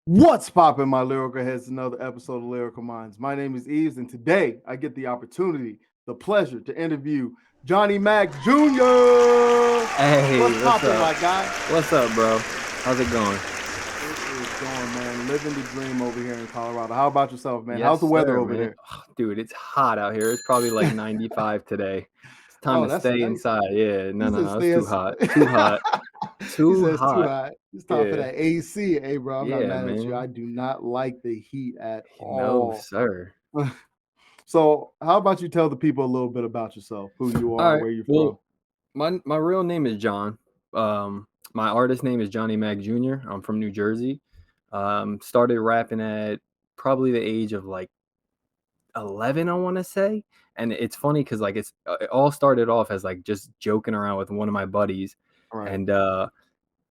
What's poppin', my lyrical heads? Another episode of Lyrical Minds. My name is Eves, and today I get the opportunity, the pleasure to interview JohnnyMac Jr. Hey, What's what's poppin', up? my guy? What's up, bro? How's it going? It is going, man. Living the dream over here in Colorado. How about yourself, man? How's Yes, the weather sir, over man. there? Oh, dude, it's hot out here. It's probably like 95 today. It's time Oh, to that's stay nice. inside. Yeah, He no, no, said no. It's stay too in. hot. Too hot. He Too says too hot. hot. It's time for Yeah. that AC. Hey, bro, I'm not Yeah, mad at you. I man. do not like the heat at No, all. sir. So, how about you tell the people a little bit about yourself, who you All are, right. where you're from? Well, my real name is John. My artist name is JohnnyMac Jr. I'm from New Jersey. Started rapping at probably the age of like 11, I want to say. And it's funny because like it all started off as like just joking around with one of my buddies. Right. And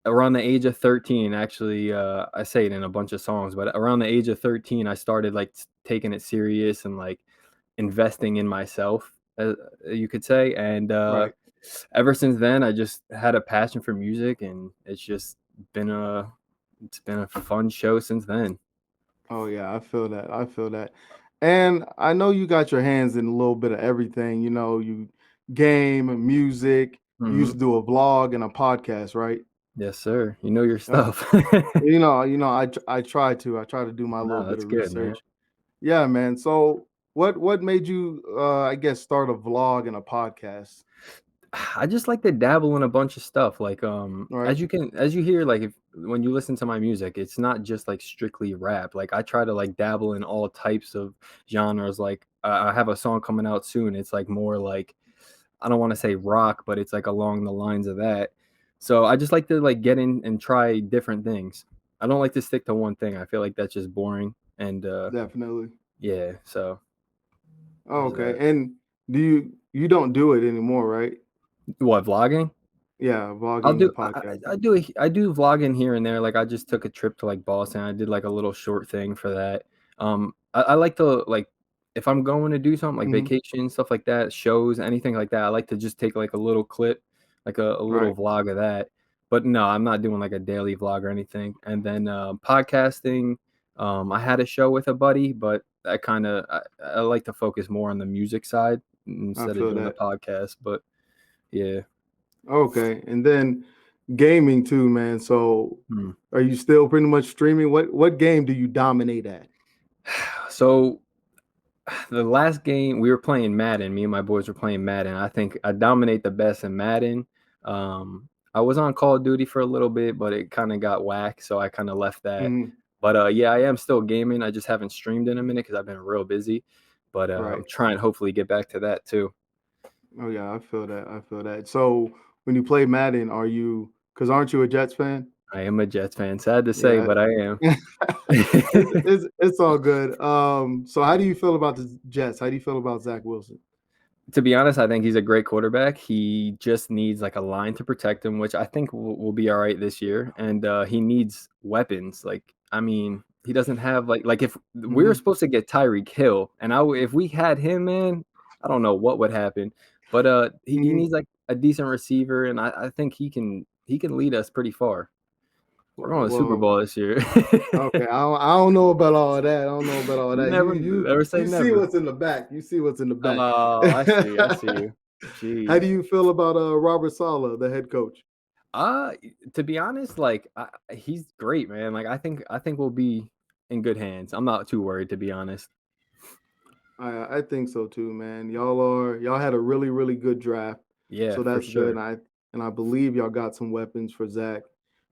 around the age of 13, actually, I say it in a bunch of songs, but around the age of 13 I started like taking it serious and like investing in myself, you could say. And Right. ever since then I just had a passion for music, and been a it's been a fun show since then. Oh yeah, I feel that. I feel that. And I know you got your hands in a little bit of everything. You game, music. You Hmm. used to do a vlog and a podcast, right? Yes, sir. You know your Uh, stuff. I try to. I try to do my little No, bit that's of good, man. research. Yeah, man. So what made you I guess start a vlog and a podcast? I just like to dabble in a bunch of stuff. Like Right. as you hear, like if when you listen to my music, it's not just like strictly rap. Like I try to like dabble in all types of genres. Like I have a song coming out soon. It's like more like, I don't want to say rock, but it's like along the lines of that. So I just like to like get in and try different things. I don't like to stick to one thing. I feel like that's just boring. And Definitely. yeah, so Oh, there's okay. that. And you don't do it anymore, right? What, vlogging? Yeah, I'll vlogging do and podcasting. I do vlogging here and there. Like I just took a trip to like Boston. I did like a little short thing for that. I like to like, if I'm going to do something like Mhm. vacation, stuff like that, shows, anything like that, I like to just take like a little clip, like a little Right. vlog of that. But no, I'm not doing like a daily vlog or anything. And then podcasting, I had a show with a buddy, but I like to focus more on the music side I instead of feel doing the that. podcast. But yeah. Okay. And then gaming too, man. So Hmm. are you still pretty much streaming? What game do you dominate at? So the last game we were playing Madden, me and my boys were playing Madden. I think I dominate the best in Madden. I was on Call of Duty for a little bit, but it kind of got whack, so I kind of left that. Mhm. But yeah, I am still gaming. I just haven't streamed in a minute because I've been real busy. But Right. I'm trying to hopefully get back to that too. Oh yeah, I feel that. I feel that. So when you play Madden, are you because aren't you a Jets fan? I am a Jets fan. Sad to say, Yeah. but I am. It's all good. So how do you feel about the Jets? How do you feel about Zach Wilson? To be honest, I think he's a great quarterback. He just needs like a line to protect him, which I think will be all right this year. And he needs weapons. Like, I mean, he doesn't have like if we were Mhm. supposed to get Tyreek Hill, and if we had him, man, I don't know what would happen. But he Mhm. needs like a decent receiver, and I think he can lead us pretty far. We're going to the Super Well, Bowl this year. okay. I don't know about all of that. I don't know about all of that. You you Never say you see never. what's in the back. You see what's in the back. Oh, I see you. How do Jeez. you feel about Robert Saleh, the head coach? Uh, to be honest, like he's great, man. Like I think we'll be in good hands. I'm not too worried, to be honest. I think so too, man. Y'all had a really good draft, Yeah, so for that's good. sure. And I believe y'all got some weapons for Zach,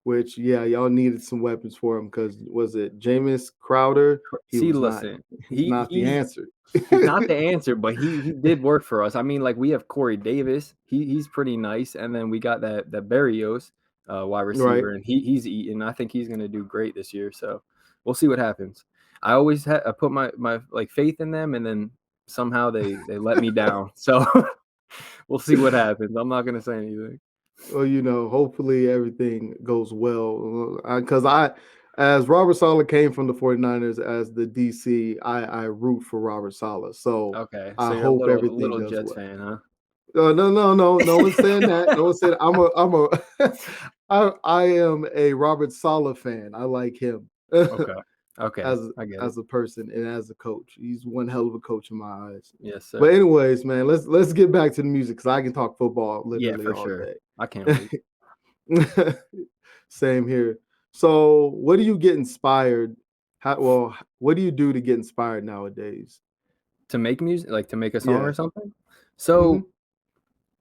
which yeah, y'all needed some weapons for him because was it Jameis Crowder? He See, was not. listen, He's not the answer. he's not the answer, but he did work for us. I mean, like we have Corey Davis. He's pretty nice, and then we got that Barrios, wide Right. receiver, and he's eating. I think he's gonna do great this year. So we'll see what happens. I always I put my like faith in them, and then somehow they let me down. So we'll see what happens. I'm not gonna say anything. Well, hopefully everything goes well. Because as Robert Saleh came from the 49ers as the DC, I root for Robert Saleh. So Okay, I so you're hope a everything little does Jets well. fan, huh? No one's saying that. No one said I'm a I am a Robert Saleh fan. I like him. Okay. Okay. as I get it. as a person and as a coach. He's one hell of a coach in my eyes. Yes, But sir. anyways, man, let's get back to the music because I can talk football Yeah, literally for all sure. I can't day. wait. Same here. So, what do you get inspired? What do you do to get inspired nowadays? To make music, like to make a song or Yeah. something? Hmm. So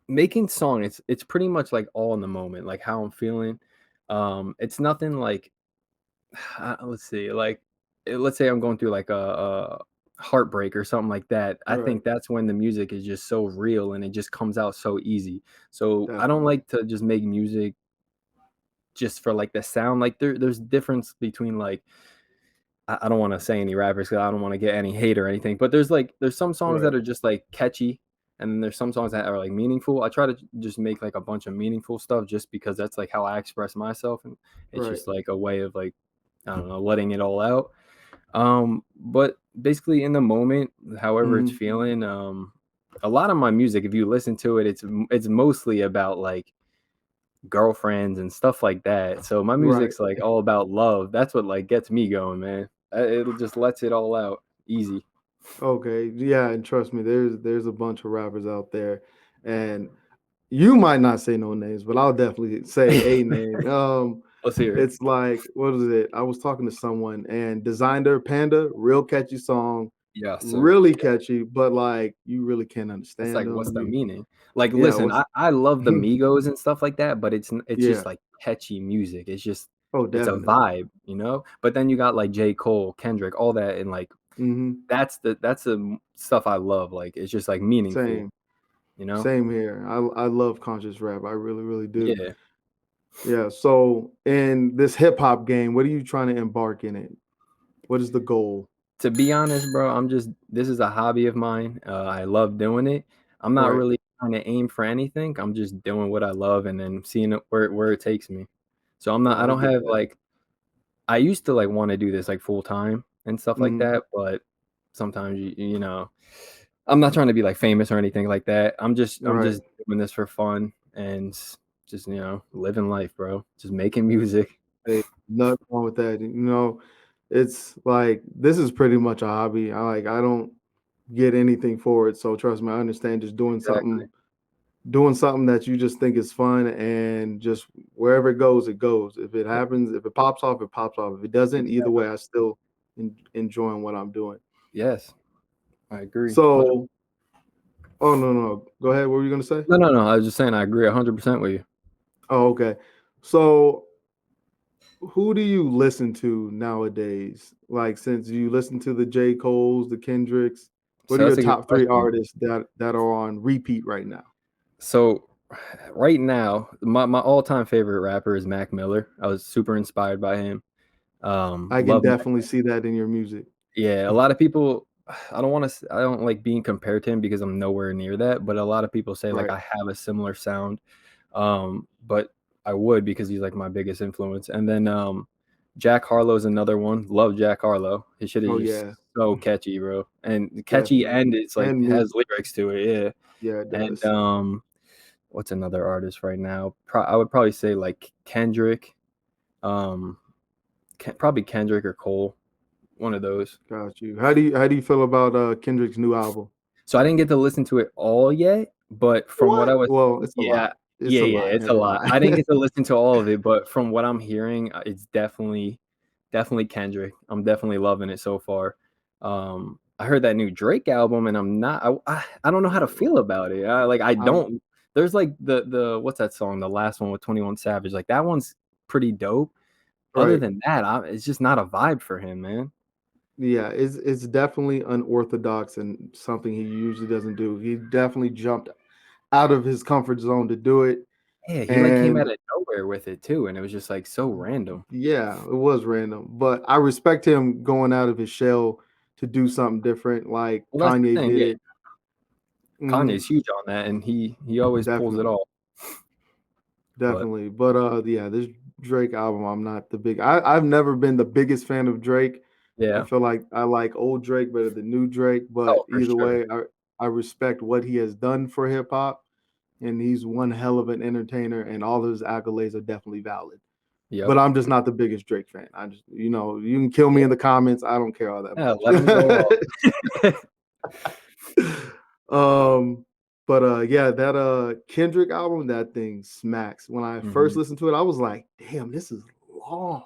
making song, it's pretty much like all in the moment, like how I'm feeling. It's nothing like let's see, like let's say I'm going through like a heartbreak or something like that. I Right. think that's when the music is just so real and it just comes out so easy. So I don't Definitely. like to just make music just for like the sound. Like there's difference between like I don't want to say any rappers because I don't want to get any hate or anything. But there's some songs Right. that are just like catchy, and then there's some songs that are like meaningful. I try to just make like a bunch of meaningful stuff just because that's like how I express myself, and it's Right. just like a way of like I don't know, letting it all out. But basically in the moment, however it's Hmm. feeling, a lot of my music, if you listen to it, it's mostly about like girlfriends and stuff like that. So my Right. music's like all about love. That's what like gets me going, man. It'll just lets it all out easy. Okay. Yeah, and trust me, there's a bunch of rappers out there, and you might not say no names, but I'll definitely say a name. Let's hear it. It's like, what is it? I was talking to someone and Designer Panda, real catchy song, Yeah, sir. really Yeah. catchy, but like you really can't It's understand like, what's them. the meaning? Like, Yeah, listen, what's I love the Migos and stuff like that, but it's yeah. just like catchy music. Oh, It's a definitely. vibe, you know. But then you got like J. Cole, Kendrick, all that, and like Hmm. that's the stuff I love. Like it's just like meaningful, Same, you know. same here. I love conscious rap. I really, really do. Yeah. Yeah. So in this hip hop game, what are you trying to embark in it? What is the goal? To be honest, bro, this is a hobby of mine. I love doing it. I'm not Right. really trying to aim for anything. I'm just doing what I love and then seeing it where it takes me. So No, I I don't get have that. like I used to like want to do this like full time and stuff like Hmm. that, but sometimes you know, I'm not trying to be like famous or anything like that. I'm Right. just doing this for fun and just, living life, bro. Just making music. Hey, nothing wrong with that. It's like this is pretty much a hobby. I don't get anything for it. So trust me, I understand just Exactly. doing something that you just think is fun and just wherever it goes, it goes. If it happens, if it pops off, it pops off. If it doesn't, either Exactly. way, I still enjoying what I'm doing. Yes, I agree. So, oh no, no, go ahead. What were you gonna say? No, no, no. I was just saying I agree 100% with you. Oh, okay. So, who do you listen to nowadays? Like, since you listen to the J. Cole's, the Kendricks, what are So your that's a good top three question. artists that are on repeat right now? So right now, my all-time favorite rapper is Mac Miller. I was super inspired by him. I can Love Mac. definitely see that in your music. Yeah, a lot of people I don't like being compared to him because I'm nowhere near that, but a lot of people say like Right. I have a similar sound. But I would because he's like my biggest influence. And then Jack Harlow's another one. Love Jack Harlow. His shit is Oh just yeah, so catchy, bro. And catchy definitely. and it's like And has movie. lyrics to it, yeah. Yeah, it And does. what's another artist right now? I would probably say like Kendrick, um, probably Kendrick or Cole, one of those. Got you. How do you feel about Kendrick's new album? So I didn't get to listen to it all yet, but from what What? I was, Well, it's a yeah, lot. It's a lot. it's a Never lot. mind. I didn't get to listen to all of it, but from what I'm hearing, it's definitely Kendrick. I'm definitely loving it so far. I heard that new Drake album, and I don't know how to feel about it. I I'm don't. There's like the what's that song? The last one with 21 Savage. Like that one's pretty dope. Other right. than that, it's just not a vibe for him, man. Yeah, it's definitely unorthodox and something he usually doesn't do. He definitely jumped out of his comfort zone to do it. Yeah, he like came And out of nowhere with it too, and it was just like so random. yeah, it was random. But I respect him going out of his shell to do something different, like Well, that's the Kanye thing. did Yeah, it. Hmm. Kanye's huge on that, and he always pulls it Definitely. off. But Definitely. But yeah, this Drake album, I'm not the big I've never been the biggest fan of Drake. I yeah, feel like I like old Drake better than new Drake, but oh for either sure. way, I respect what he has done for hip hop, and he's one hell of an entertainer, and all of his accolades are definitely valid. Yep. but I'm just not the biggest Drake fan. I just, you know, you can kill me in the comments. I don't care all that Yeah, let him go off. much. But yeah, that Kendrick album, that thing smacks. When I first Mhm. listened to it, I was like, damn, this is long.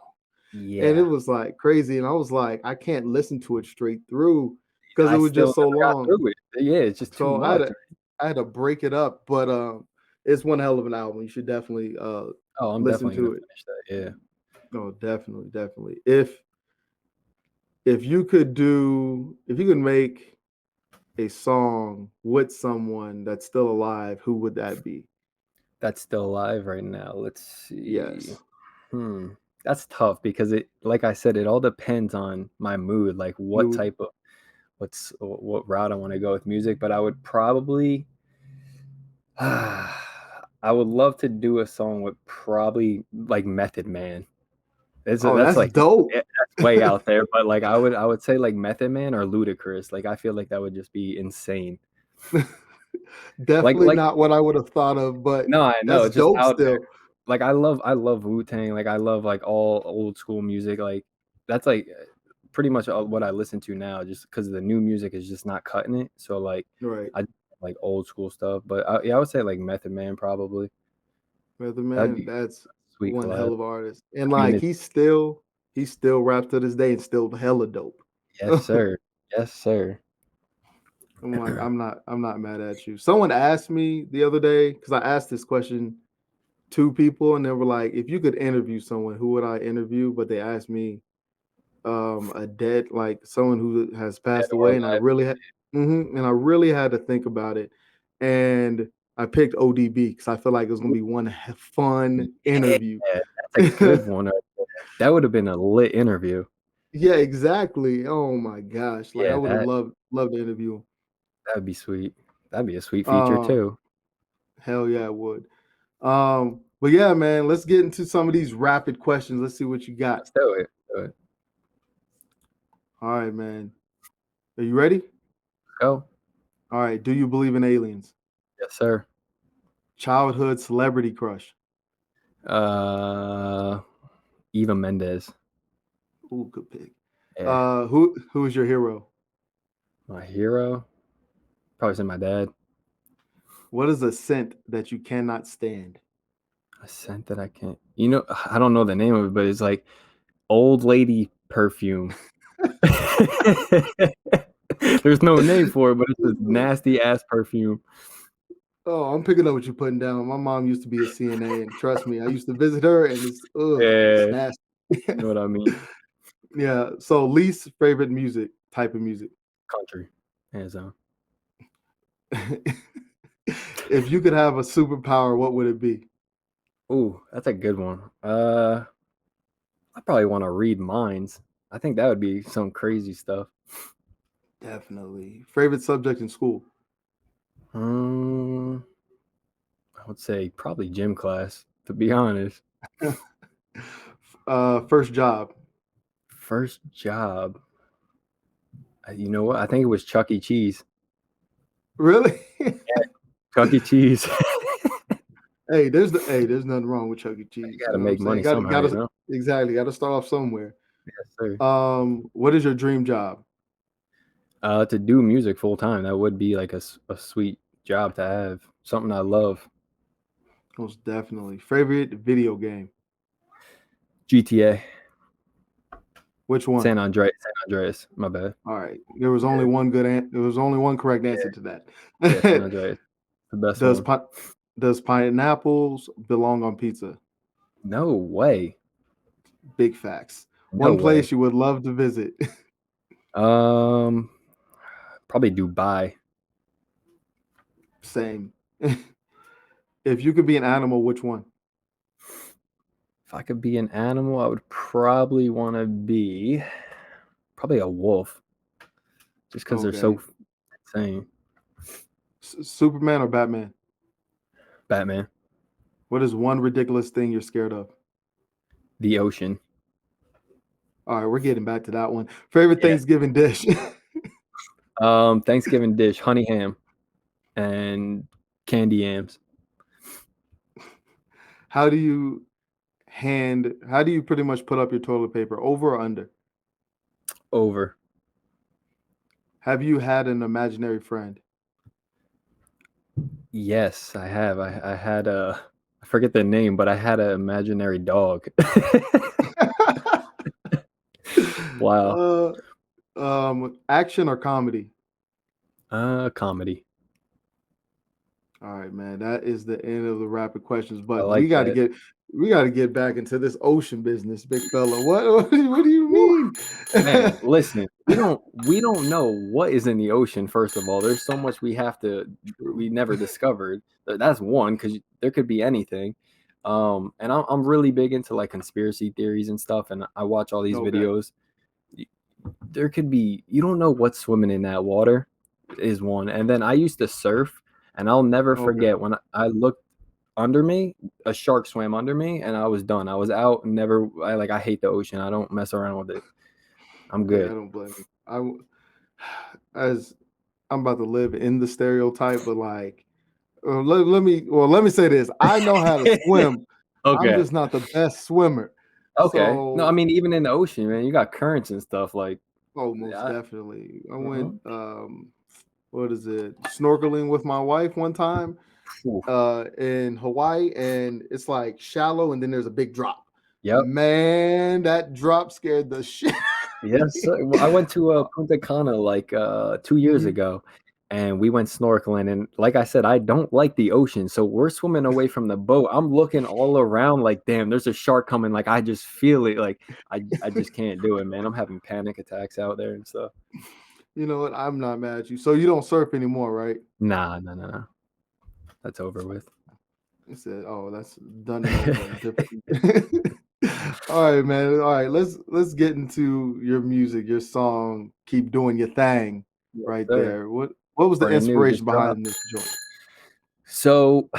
And it Yeah. was like crazy. And I was like, I can't listen to it straight through because it I was still just so never got long. through it. Yeah, it's just too So much. I had to break it up. But it's one hell of an album. You should definitely Oh, I'm listen definitely gonna to it. finish that, yeah. No, definitely, definitely. If you could make a song with someone that's still alive, who would that be? That's still alive right now. Let's see. Yes. Hmm. That's tough because it like I said, it all depends on my mood, like what Mood. type of what route I wanna go with music, but I would probably I would love to do a song with probably, like, Method Man. Oh, That's that's like dope. that's way out there, but, like, I would say, like, Method Man or Ludacris, like, I feel like that would just be insane. Definitely Like not what I would have thought of, but no, I know, that's it's just dope out there. still. Like, I love Wu-Tang, like, I love, like, all old school music, like, that's, like, pretty much all what I listen to now just because the new music is just not cutting it, so, like, Right. I like old school stuff, but, yeah, I would say, like, Method Man probably. Brother That'd man, be that's sweet one collab. hell of artist. And I mean, like it's he still raps to this day and still hella dope. yes, sir. Yes, sir. I'm like, I'm not mad at you. Someone asked me the other day, because I asked this question to people, and they were like, if you could interview someone, who would I interview? But they asked me a dead, like someone who has Dead passed or away, and I alive. really had and I really had to think about it. And I picked ODB because I feel like it was gonna be one fun Yeah, interview. that's a good one right there. That would have been a lit interview. Yeah, exactly. Oh my gosh. Like I Yeah, would have loved to interview him. that'd be sweet. That'd be a sweet feature Uh too. hell yeah, I would. But yeah, man, let's get into some of these rapid questions. Let's see what you got. Let's do it. Do it. All right, man. Are you ready? Go. All right. Do you believe in aliens? Yes, sir. Childhood celebrity crush. Uh, Eva Mendes. Ooh, good pick. Yeah, Who is your hero? my hero. Probably say my dad. What is a scent that you cannot stand? A scent that I can't. I don't know the name of it, but it's like old lady perfume. There's no name for it, but it's a nasty ass perfume. Oh, I'm picking up what you're putting down. My mom used to be a CNA, and trust me, I used to visit her, and it's Yeah, nasty. you know what I mean. Yeah. So least favorite music type of music. Country, hands down. If you could have a superpower, what would it be? Ooh, that's a good one. I probably want to read minds. I think that would be some crazy stuff. Definitely. Favorite subject in school? Um, I would say probably gym class. To be honest, First job. first job. You know what? I think it was Chuck E. Cheese. Really? Chuck E. Cheese. There's nothing wrong with Chuck E. You Cheese. got You to know what I'm make saying? money Got somehow, got to exactly got to start off somewhere. Yes, sir. What is your dream job? To do music full time, that would be like a sweet job to have. Something I love. Most definitely. Favorite video game? GTA. Which one? San Andreas. My bad. All right. There was Yeah, only one there was only one correct answer yeah, to yeah. San that. Andreas, the best does one. pi- does pineapples belong on pizza? No way. Big facts. No One way. place you would love to visit. Um, Probably Dubai. Same. If you could be an animal, which one? If I could be an animal, I would probably want to be probably a wolf, just because they're so Okay. insane. Superman or Batman? Batman, What is one ridiculous thing you're scared of? the ocean. All right, we're getting back to that one. Favorite Yeah. Thanksgiving dish? Thanksgiving dish, honey ham and candy yams. How do you how do you pretty much put up your toilet paper? Over or under? Over. Have you had an imaginary friend? Yes, I have. I had I forget the name, but I had an imaginary dog. Wow. uh, action or comedy? Comedy. All right, man. That is the end of the rapid questions. I But like that. we got to get back into this ocean business, big fella. What do you Woo. mean? Man, listen, we don't know what is in the ocean. First of all, there's so much we never discovered. That's one, because there could be anything. And I'm really big into like conspiracy theories and stuff, and I watch all these Okay. videos. There could be, you don't know what's swimming in that water, is one. And then I used to surf, and I'll never Okay. forget when I looked under me, a shark swam under me, and I was done. I was out. Never. I hate the ocean. I don't mess around with it. I'm Hey, I good. don't blame you. As I'm about to live in the stereotype, but like, let me say this. I know how to swim. I'm Okay. just not the best swimmer. Okay. No, I So, mean, even in the ocean, man, you got currents and stuff. Like, oh, most I, definitely. I uh-huh. went, what is it? Snorkeling with my wife one time, Ooh. in Hawaii, and it's like shallow, and then there's a big drop. Yep. Man, that drop scared the shit. Yes. Well, I went to Punta Cana like 2 years Mhm. ago, and we went snorkeling. And like I said, I don't like the ocean, so we're swimming away from the boat. I'm looking all around, like, damn, there's a shark coming. Like, I just feel it. Like, I just can't do it, man. I'm having panic attacks out there and stuff. You know what? I'm not mad at you. So you don't surf anymore, right? Nah, no, no, no. That's over with. I said, "Oh, that's done and over and different." All right, man. All right, let's get into your music, your song. Keep doing your thing, Yes, right sir. there. What was the Brand new, inspiration just dropped. behind this joint? So,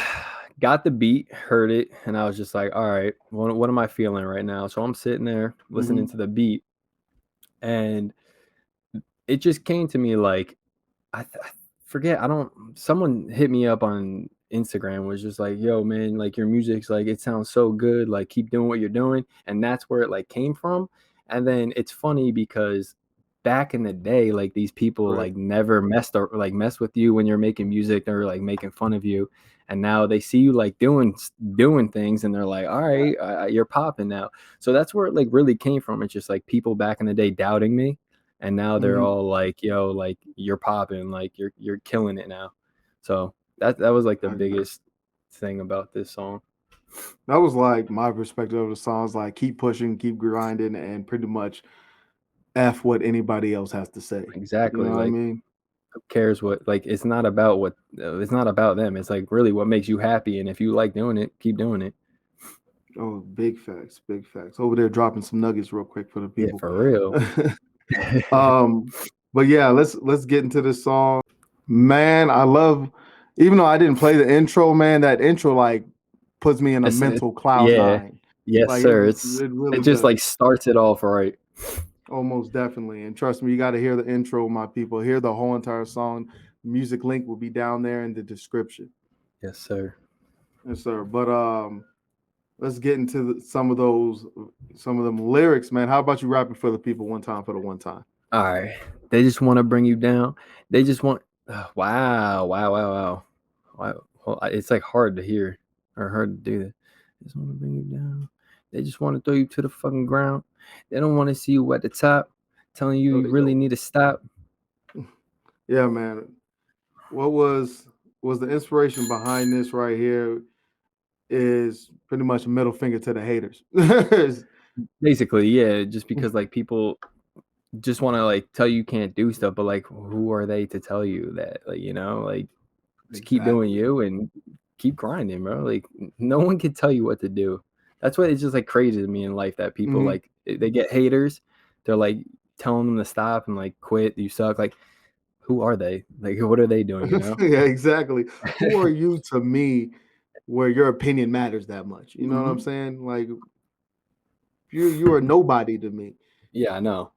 got the beat, heard it, and I was just like, all right, what am I feeling right now? So I'm sitting there listening Hmm. to the beat, and it just came to me like, I forget, I don't, someone hit me up on Instagram, was just like, yo, man, like your music's like, it sounds so good, like keep doing what you're doing. And that's where it like came from. And then it's funny because back in the day, like these people Right. like never mess with you when you're making music, or like making fun of you. And now they see you like doing things, and they're like, all right, you're popping now. So that's where it like really came from. It's just like people back in the day doubting me, and now they're Hmm. all like, yo, like you're popping, like you're killing it now. So that was like the I agree. biggest thing about this song. That was like my perspective of the songs. Like keep pushing, keep grinding, and pretty much f what anybody else has to say. You know Exactly. what I Like, mean? who cares what, like, it's not about what, it's not about them. It's like really what makes you happy, and if you like doing it, keep doing it. Oh, big facts, big facts. Over there dropping some nuggets real quick for the Yeah, people. for real. um, but yeah, let's get into this song. Man, I love, even though I didn't play the intro, man, that intro like puts me in a It's mental cloud yeah. nine. Yes, Like sir. it It really just like does. starts it off right. Almost definitely. And trust me, you got to hear the intro, my people. Hear the whole entire song. Music link will be down there in the description. Yes, sir. Yes, sir. But let's get into some of them lyrics, man. How about you rapping for the people one time for the one time? All right. They just want to bring you down. They just want, wow, wow, wow, wow. Wow. Well, it's like hard to hear, or hard to do that. They just want to bring you down. They just want to throw you to the fucking ground. They don't want to see you at the top, telling you No, you they really don't. need to stop. Yeah, man. What was the inspiration behind this right here is pretty much a middle finger to the haters. Basically, yeah, just because like people just want to like tell you can't do stuff, but like who are they to tell you that? Like, like just keep doing Exactly. you and keep grinding, bro. Like no one can tell you what to do. That's what it's just like crazy to me in life, that people Hmm. like they get haters. They're like telling them to stop and like quit. You suck. Like who are they? Like what are they doing? You know? Yeah, exactly. Who are you to me where your opinion matters that much? You know what I'm Hmm. saying? Like you are nobody to me. Yeah, I know.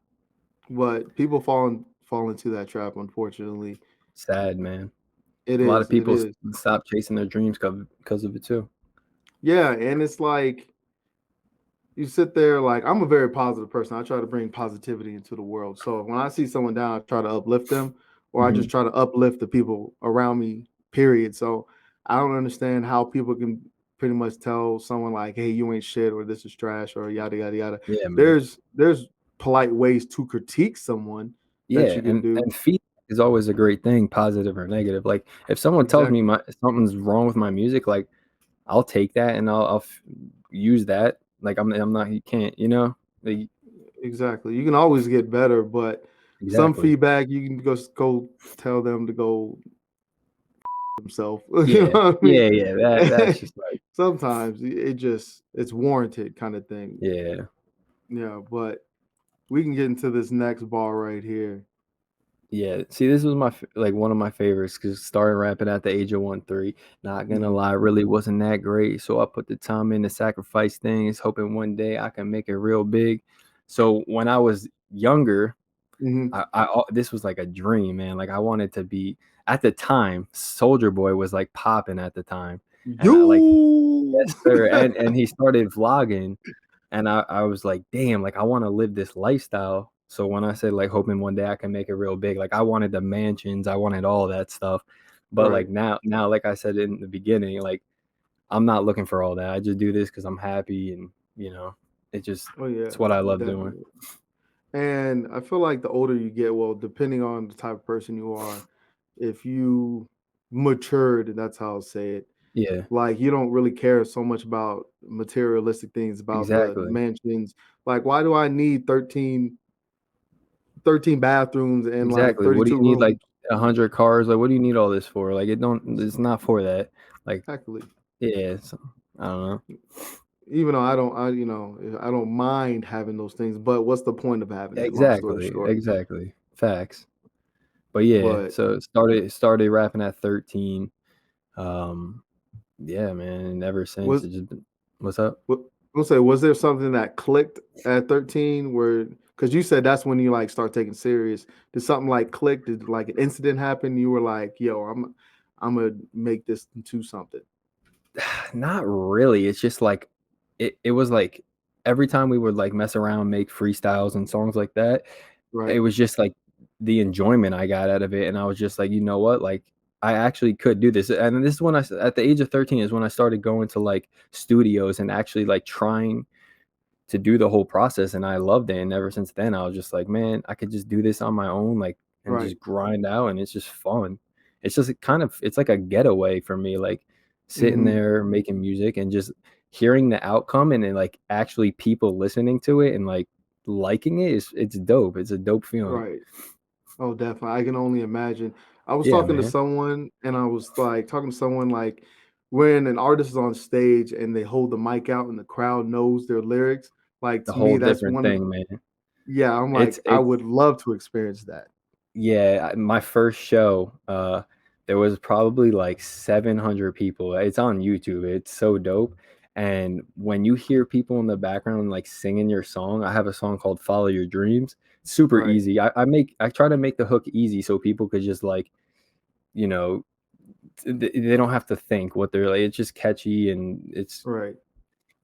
But people fall into that trap, unfortunately. Sad, man. It A lot of is. It people is. stop chasing their dreams because of it too. Yeah, and it's like you sit there like I'm a very positive person. I try to bring positivity into the world. So when I see someone down, I try to uplift them, or I Hmm. just try to uplift the people around me. Period. So I don't understand how people can pretty much tell someone like, "Hey, you ain't shit," or "This is trash," or yada yada yada. Yeah, man. There's polite ways to critique someone that Yeah, you can do. and feedback is always a great thing, positive or negative. Like if someone tells me Exactly. my something's wrong with my music, like I'll take that and I'll use that. Like I'm not you can't, you know? Like, Exactly. You can always get better, but some exactly. feedback you can go tell them to go himself. You know Yeah. what I Yeah, yeah. That's mean? just like Sometimes it's warranted kind of thing. yeah. Yeah, but we can get into this next bar right here. Yeah, see, this was like one of my favorites because starting rapping at the age of 1-3. Not gonna Mhm, lie, really wasn't that great. So I put the time in to sacrifice things, hoping one day I can make it real big. So when I was younger, mhm. this was like a dream, man. Like I wanted to be at the time. Soldier Boy was like popping at the time, and I like You. yes, sir. And he started vlogging, and I was like, damn, like I want to live this lifestyle. So when I said like hoping one day I can make it real big, like I wanted the mansions, I wanted all that stuff. But Right. like now, like I said in the beginning, like I'm not looking for all that. I just do this because I'm happy, and it just Oh yeah, it's what I love doing. definitely. And I feel like the older you get, well, depending on the type of person you are, if you matured, and that's how I'll say it, Yeah, like you don't really care so much about materialistic things, about the exactly. mansions. Like, why do I need 13 bathrooms and like Exactly. What do 32 you need like rooms? 100 cars? Like what do you need all this for? Like it's not for that. Like Exactly. yeah, I don't know. Even though I don't mind having those things, but what's the point of having it? Long story Exactly. short. Exactly. Facts. But yeah, But so started rapping at 13. Um yeah, man, and ever since was it just been what's up? what I'll say, was there something that clicked at 13 where because you said that's when you like start taking serious? Did something like click? Did like an incident happen? You were like, yo, I'm gonna make this into something. Not really. It's just like it was like every time we would like mess around, make freestyles and songs like that, it Right. was just like the enjoyment I got out of it. And I was just like, you know what? Like I actually could do this. And this is when at the age of 13 is when I started going to like studios and actually like trying to do the whole process, and I loved it. And ever since then, I was just like, man, I could just do this on my own, like, and Right. just grind out, and it's just fun. It's just it's like a getaway for me, like sitting Hmm. there making music and just hearing the outcome, and then like actually people listening to it and like liking it is it's dope. It's a dope feeling. Right. Oh, definitely. I can only imagine. I was Yeah, talking to man. someone and I was like talking to someone like when an artist is on stage and they hold the mic out and the crowd knows their lyrics, like The to me, whole that's different one of thing, man. yeah, I'm It's like, I it's would love to experience that. Yeah, my first show, there was probably like 700 people. It's on YouTube. It's so dope. And when you hear people in the background like singing your song, I have a song called Follow Your Dreams. Super Right. easy. I try to make the hook easy so people could just like, you know, they don't have to think what they're like. It's just catchy and it's Right.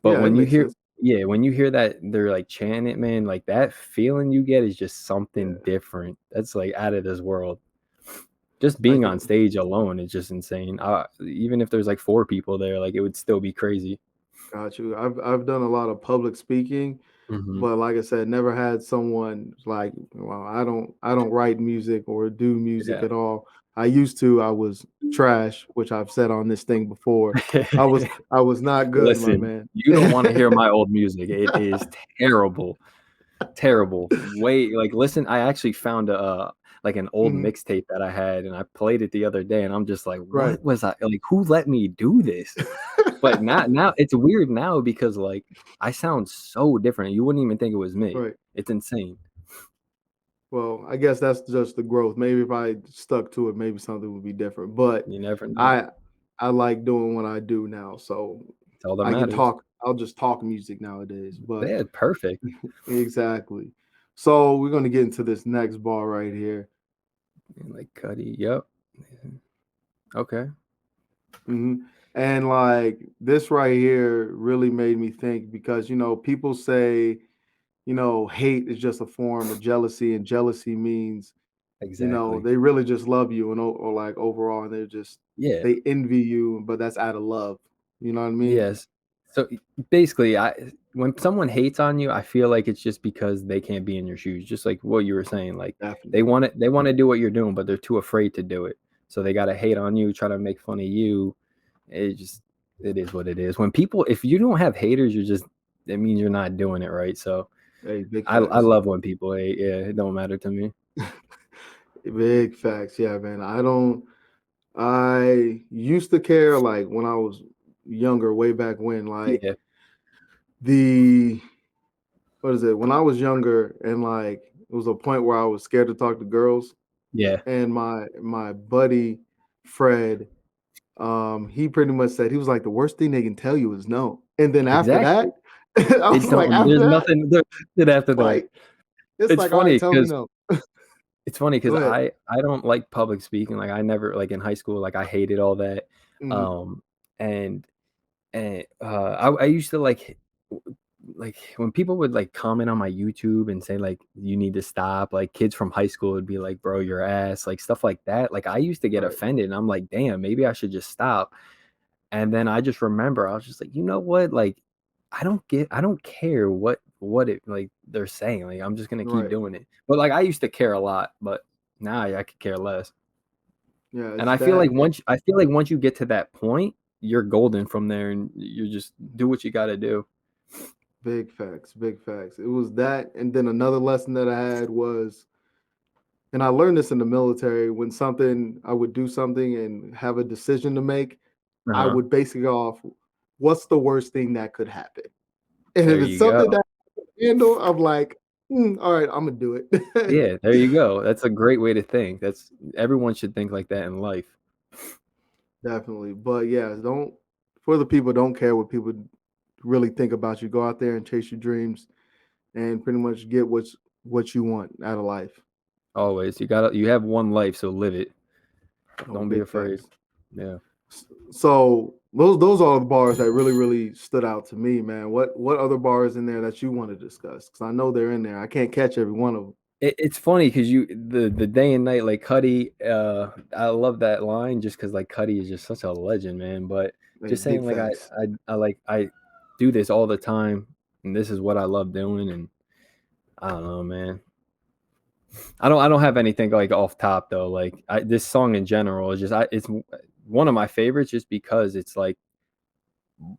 but Yeah, it when you makes hear sense. yeah, when you hear that they're like chanting it, man, like that feeling you get is just something Yeah. different. That's like out of this world. Just I being on can stage alone is just insane. Even if there's like 4 people there, like it would still be crazy. got you. I've done a lot of public speaking, Mhm. but like I said, never had someone like, well, I don't write music or do music Yeah. at all. I used to. I was trash, which I've said on this thing before. I was not good, my Listen, man. you don't wanna hear my old music. It is terrible, terrible. Wait, like, listen, I actually found like an old Mhm. mixtape that I had, and I played it the other day, and I'm just like, Right. "What was I like, who let me do this?" But now it's weird now because, like, I sound so different. You wouldn't even think it was me. Right. It's insane. Well, I guess that's just the growth. Maybe if I stuck to it, maybe something would be different. But You never know. I I like doing what I do now, so It's all that I can matters. talk. I'll just talk music nowadays. But Yeah, perfect. exactly. So we're gonna get into this next bar right here. And like Cuddy, yep. Okay. Mhm. And like this right here really made me think because people say, hate is just a form of jealousy, and jealousy means, Exactly. they really just love you, and or like overall, and Yeah. they envy you, but that's out of love. You know what I mean? Yes. So basically, I when someone hates on you, I feel like it's just because they can't be in your shoes. Just like what you were saying, like Definitely. they want to do what you're doing, but they're too afraid to do it. So they got to hate on you, try to make fun of you. It just it is what it is. When people, if you don't have haters, you're just it means you're not doing it right. So Hey, big I facts. love when people hate. Yeah, it don't matter to me. Big facts. Yeah, man. I used to care like when I was younger, way back when, like Yeah, the what is it? When I was younger, and like it was a point where I was scared to talk to girls, yeah, and my buddy Fred, he pretty much said, he was like, the worst thing they can tell you is no. And then after exactly. that, I They was like, don't. There's after that, nothing. There's nothing after that. like it's It's like, all right, funny tell me because no. It's funny because Go ahead. I don't like public speaking, like, I never like, in high school, like, I hated all that, Mhm. um, and I used to, w like, when people would, like, comment on my YouTube and say, like, "You need to stop," like, kids from high school would be like, "Bro, your ass," like, stuff like that, like, I used to get Right, offended, and I'm like, "Damn, maybe I should just stop." And then I just remember, I was just like, "You know what? Like, I don't care what it like they're saying. Like, I'm just gonna keep right. doing it." But like I used to care a lot, but now I could care less. Yeah, And it's that. I feel like once you get to that point, you're golden from there and you just do what you gotta do. Big facts, big facts. It was that, and then another lesson that I had was, and I learned this in the military, when something I would do something and have a decision to make, I Uh-huh. would basically go off, what's the worst thing that could happen? And There if it's you something go. that I can handle, I'm like, all right, I'm gonna do it. Yeah, there you go. That's a great way to think. That's everyone should think like that in life. Definitely. But yeah, don't, for the people, don't care what people really think about you. Go out there and chase your dreams and pretty much get what you want out of life. Always. You have one life, so live it. Oh, Don't be big afraid. facts. Yeah. So those are the bars that really stood out to me, man. What other bars in there that you want to discuss? Because I know they're in there. I can't catch every one of them. It's funny because the day and night, like, Cuddy, I love that line just because like, Cuddy is just such a legend, man, but Hey, just big saying, like, facts. I do this all the time, and this is what I love doing, and I don't know, man. I don't have anything, like, off top, though, like, this song in general is just it's one of my favorites just because it's, like,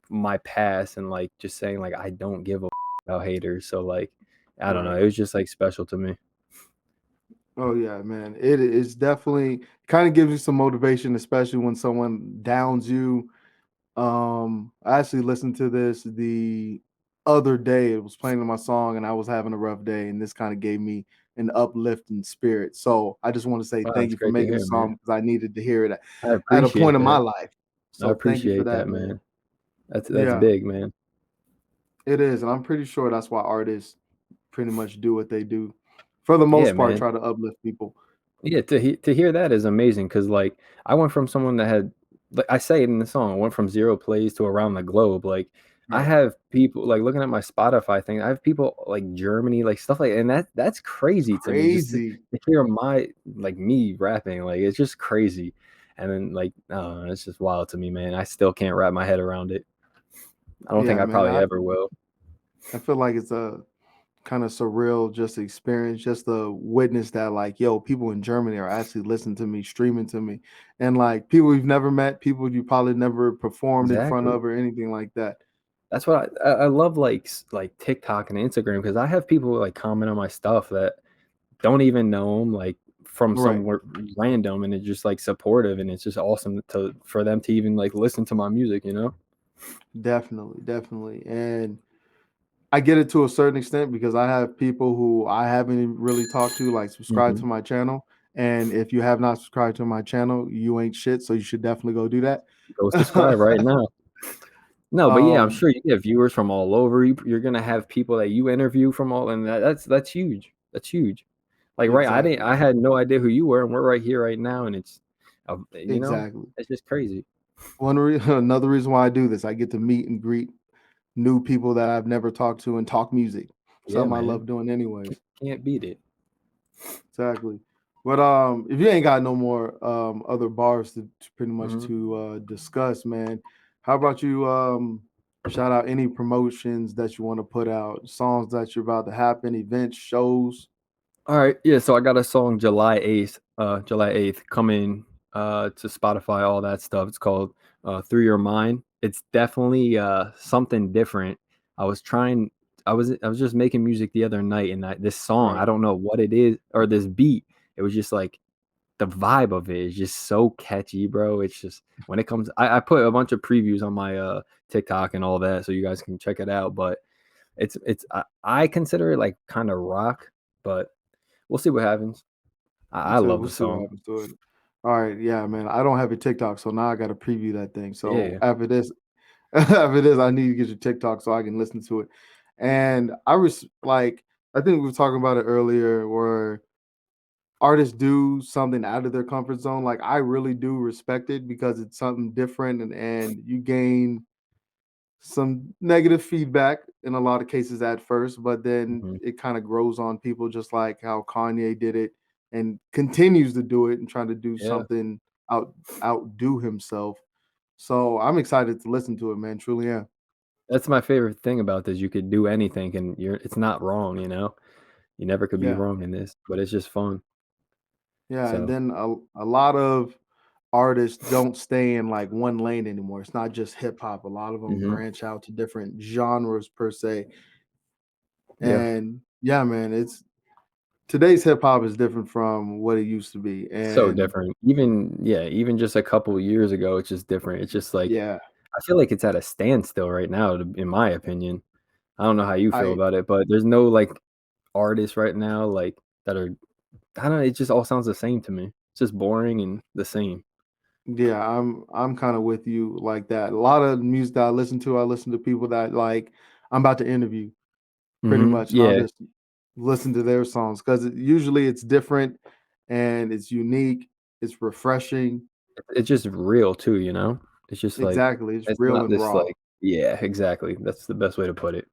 my past and, like, just saying, like, I don't give a about haters, so, like, I don't know, Right. it was just, like, special to me. Oh yeah, man. It is definitely kind of gives you some motivation, especially when someone downs you. I actually listened to this the other day. It was playing in my song, and I was having a rough day, and this kind of gave me an uplifting spirit. So I just want to say Wow, thank that's you for great to making the hear, man. song because I needed to hear it I at a appreciate point in my that. life. I So thank you for appreciate that, that, man. man. That's Yeah, big, man. it is, and I'm pretty sure that's why artists pretty much do what they do. For the Yeah, most part, man. try to uplift people. Yeah, to hear that is amazing because, like, I went from someone that had like I say it in the song, I went from 0 plays to around the globe, like, I Right. have people like, looking at my Spotify thing, I have people, like, Germany, like, stuff like and that's It's crazy to me just crazy. to hear me rapping, like, it's just crazy, and then, like, it's just wild to me, man. I still can't wrap my head around it. I don't think Yeah, I man. probably ever will. I feel like it's a kind of surreal just experience, just to witness that, like, yo, people in Germany are actually listening to me, streaming to me, and like people you've never met, people you probably never performed in front Exactly. of or anything like that. That's what I love, like, like, TikTok and Instagram because I have people, like, comment on my stuff that don't even know them, like, from Right. somewhere random, and it's just, like, supportive, and it's just awesome to for them to even, like, listen to my music, you know? Definitely, definitely. And I get it to a certain extent because I have people who I haven't even really talked to, like, subscribe to Mhm. my channel. And if you have not subscribed to my channel, you ain't shit. So you should definitely go do that. Go subscribe right now. No, but yeah, I'm um, sure you get viewers from all over. You're gonna have people that you interview from all, and that's huge. That's huge. Like, right, exactly. I had no idea who you were, and we're right here right now, and it's, you know, Exactly. it's just crazy. Another reason why I do this, I get to meet and greet new people that I've never talked to and talk music. Yeah, Something I man. love doing anyways. Can't beat it. Exactly. But if you ain't got no more other bars to pretty much Mhm. to discuss, man, how about you shout out any promotions that you want to put out, songs that you're about to happen, events, shows. All right, yeah, so I got a song July 8th coming to Spotify, all that stuff. It's called Through Your Mind. It's definitely something different. I was trying I was just making music the other night, and this song, I Right. don't know what it is, or this beat. It was just like the vibe of it is just so catchy, bro. It's just when it comes I put a bunch of previews on my TikTok and all that so you guys can check it out, but I consider it like kind of rock, but we'll see what happens. I So love we'll the see what song. happens to it. All right, yeah, man. I don't have a TikTok, so now I got to preview that thing. So Yeah. after this, after this, I need to get your TikTok so I can listen to it. And I was like, I think we were talking about it earlier, where artists do something out of their comfort zone. Like I really do respect it because it's something different, and you gain some negative feedback in a lot of cases at first, but then Mhm. it kind of grows on people, just like how Kanye did it and continues to do it and trying to do Yeah. something outdo himself. So I'm excited to listen to it, man. Truly am. That's my favorite thing about this. You could do anything and it's not wrong, you know? You never could be Yeah. wrong in this, but it's just fun. Yeah. And So, then a lot of artists don't stay in like one lane anymore. It's not just hip hop. A lot of them mhm. branch out to different genres per se. Yeah. And yeah, man, it's today's hip hop is different from what it used to be. So And different. Even just a couple years ago, it's just different. It's just like yeah, I feel like it's at a standstill right now, in my opinion. I don't know how you feel I about it, but there's no like artists right now like that are I don't know, it just all sounds the same to me. It's just boring and the same. yeah, I'm kind of with you like that. A lot of music that I listen to people that like I'm about to interview pretty Mhm. much, and I'll Yeah. just listen to their songs because usually it's different and it's unique, it's refreshing. It's just real too, you know? It's just like Exactly, it's it's real not and this raw. like yeah, exactly. That's the best way to put it.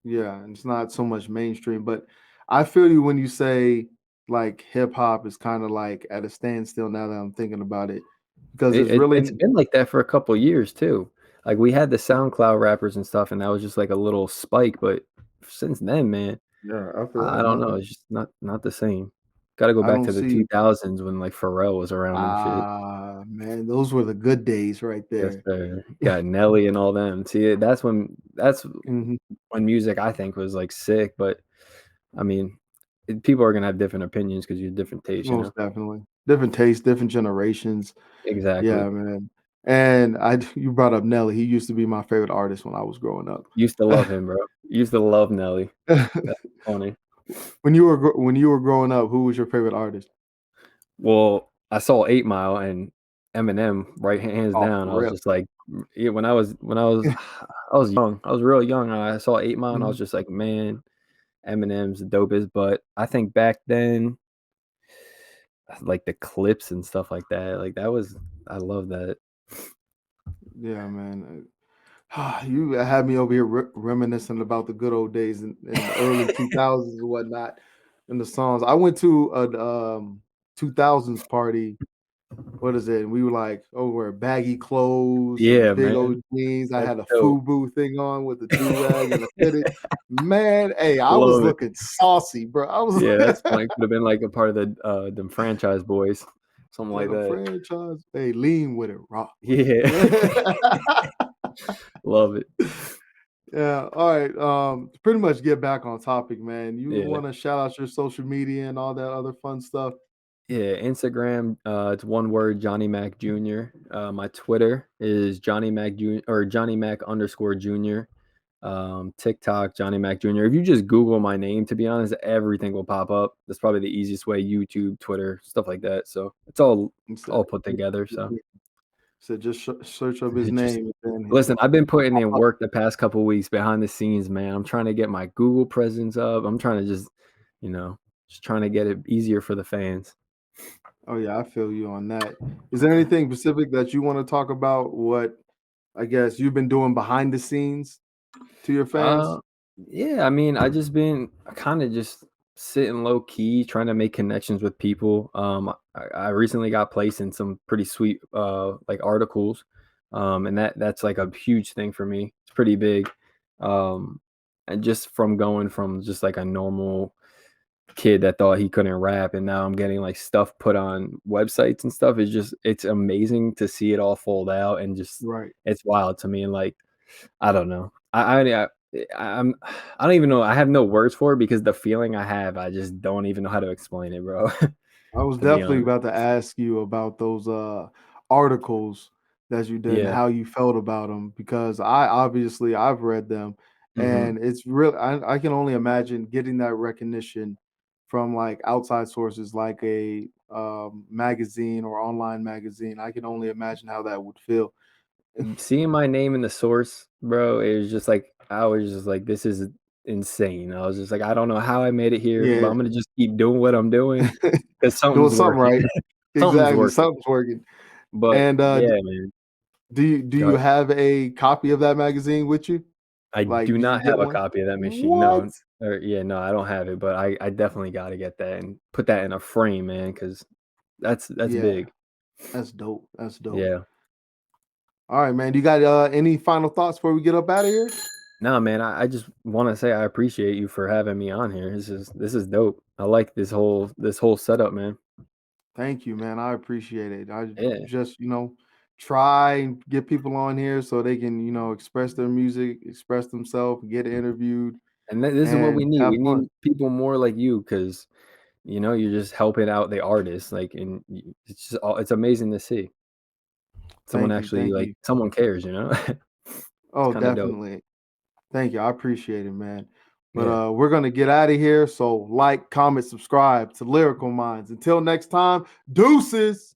Yeah, and it's not so much mainstream, but I feel you when you say like hip hop is kind of like at a standstill now that I'm thinking about it because It there's it it's really been like that for a couple years too. Like, we had the SoundCloud rappers and stuff, and that was just like a little spike, but since then, man, yeah, after I that, don't know, nothing. it's just not the same. Gotta go I back don't to the see 2000s when, like, Pharrell was around and shit. man, those were the good days right Yes, there. sir. Got Nelly and all them. See, that's Mhm. when music I think was, like, sick, but, I mean, people are gonna have different opinions because you have different tastes, you know? Most definitely. Different tastes, different generations. Exactly. Yeah, man. And you brought up Nelly. He used to be my favorite artist when I was growing up. Used to love him, bro. Used to love Nelly. That's funny. When you were growing up, who was your favorite artist? Well, I saw 8 Mile and Eminem right hands Oh, down. I for was real. just like, yeah, when I was I was young. I was real young, and I saw 8 Mile, and I was Mhm. just like, "Man, Eminem's the dopest." But I think back then, like, the clips and stuff like that, like, that was I love that. Yeah, man. You had me over here reminiscing about the good old days in the early 2000s and whatnot, and the songs. I went to a 2000s party. What is it? And we were like, oh, wear baggy clothes and Yeah, big man. old jeans. I That's had a dope. FUBU thing on with a do rag and a fitted. Man, hey, I was Love it. looking saucy, bro. I was Yeah, that's funny. Could've been, like, a part of the, them Franchise Boys, something yeah, like the that. franchise. Hey, lean with it, rock with Yeah. it. Love it. Yeah. All right. To pretty much get back on topic, man. You Yeah. want to shout out your social media and all that other fun stuff? Yeah, Instagram, it's one word, Johnny Mac Jr. My Twitter is Johnny Mac Jr. or Johnny Mac underscore Jr. TikTok, Johnny Mac Jr. If you just Google my name, to be honest, everything will pop up. That's probably the easiest way. YouTube, Twitter, stuff like that. So it's all And said, all put together. So just search up his just name and then listen. I've been putting pop in up. work the past couple weeks behind the scenes, man. I'm trying to get my Google presence up. I'm trying to just, you know, just trying to get it easier for the fans. Oh yeah, I feel you on that. Is there anything specific that you want to talk about? What I guess you've been doing behind the scenes to your fans? Uh, yeah, I mean, I just been kind of just sitting low key, trying to make connections with people. I recently got placed in some pretty sweet like articles, and that's like a huge thing for me. It's pretty big, and just from going from just like a normal kid that thought he couldn't rap, and now I'm getting like stuff put on websites and stuff. It's amazing to see it all fold out, and just Right. it's wild to me. And like I don't know. I'm I don't even know. I have no words for it because the feeling I have, I just don't even know how to explain it, bro. I was To be definitely honest. about to ask you about those articles that you did and Yeah. how you felt about them because I've read them Mhm. and it's real I can only imagine getting that recognition from like outside sources like a magazine or online magazine. I can only imagine how that would feel. Seeing my name in the source, bro, it was just like I was just like, "This is insane." I was just like, "I don't know how I made it here, but Yeah. I'm gonna just keep doing what I'm doing because Doing something's something working." right. Something's Exactly. working. Something's working. But And yeah, man. do Go you ahead. have a copy of that magazine with you? I Like, do did you not get have a one? copy of that machine, What? no, or yeah, no, I don't have it, but I definitely gotta get that and put that in a frame, man, because that's Yeah, big. that's dope. That's dope. Yeah. All right, man. Do you got any final thoughts before we get up out of here? No, man, I just wanna say I appreciate you for having me on here. This is dope. I like this whole setup, man. Thank you, man. I appreciate it. I Yeah, just, try and get people on here so they can, express their music, express themselves, get interviewed, and this is what we and need. have We fun. need people more like you because you're just helping out the artists, like, and it's amazing to see someone Thank you. actually Thank like you. someone cares, you know? It's Oh, kinda dope. definitely. Thank you. I appreciate it, man. But Yeah. we're gonna get out of here. So like, comment, subscribe to Lyrical Minds. Until next time, deuces.